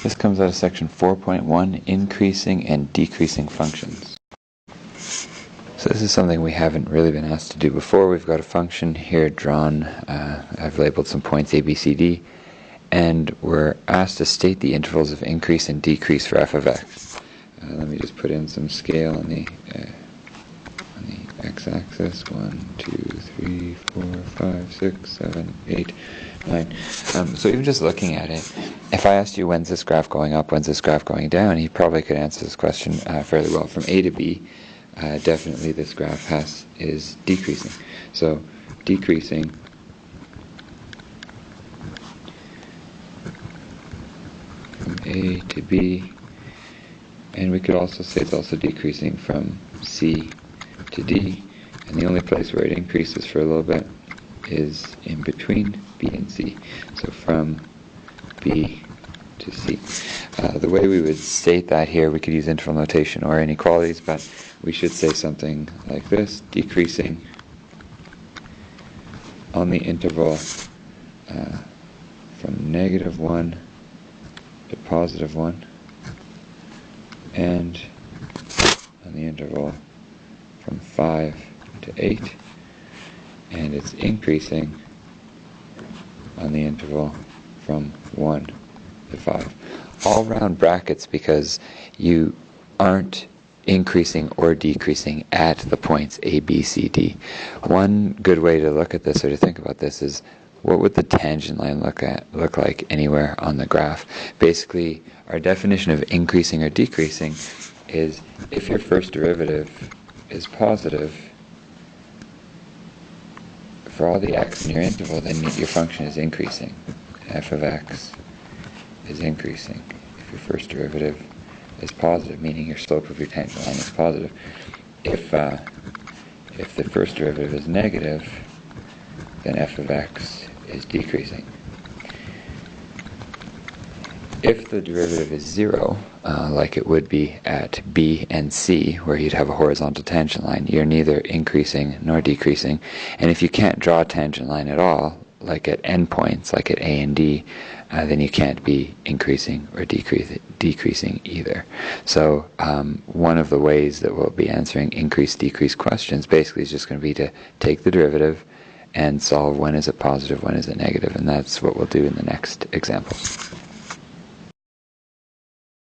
This comes out of section 4.1, increasing and decreasing functions. So this is something we haven't really been asked to do before. We've got a function here drawn. I've labeled some points A, B, C, D, and we're asked to state the intervals of increase and decrease for f of x. Let me just put in some scale on the x-axis. 1, 2, 3, 4, 5, 6, 7, 8, 9. So even just looking at it, if I asked you when's this graph going up, when's this graph going down, you probably could answer this question fairly well. From A to B, definitely this graph is decreasing. So decreasing from A to B, and we could also say it's also decreasing from C to D, and the only place where it increases for a little bit is in between B and C. So from B to C. The way we would state that here, we could use interval notation or inequalities, but we should say something like this: decreasing on the interval from -1 to +1, and on the interval from 5 to 8, and it's increasing on the interval from 1 to 5. All round brackets because you aren't increasing or decreasing at the points A, B, C, D. One good way to look at this or to think about this is, what would the tangent line look like anywhere on the graph? Basically, our definition of increasing or decreasing is if your first derivative is positive for all the x in your interval, then your function is increasing. F of x is increasing if your first derivative is positive, meaning your slope of your tangent line is positive. If the first derivative is negative, then f of x is decreasing. If the derivative is 0, like it would be at B and C, where you'd have a horizontal tangent line, you're neither increasing nor decreasing. And if you can't draw a tangent line at all, like at endpoints, like at A and D, then you can't be increasing or decreasing either. So one of the ways that we'll be answering increase-decrease questions basically is just going to be to take the derivative and solve when is it positive, when is it negative, and that's what we'll do in the next example.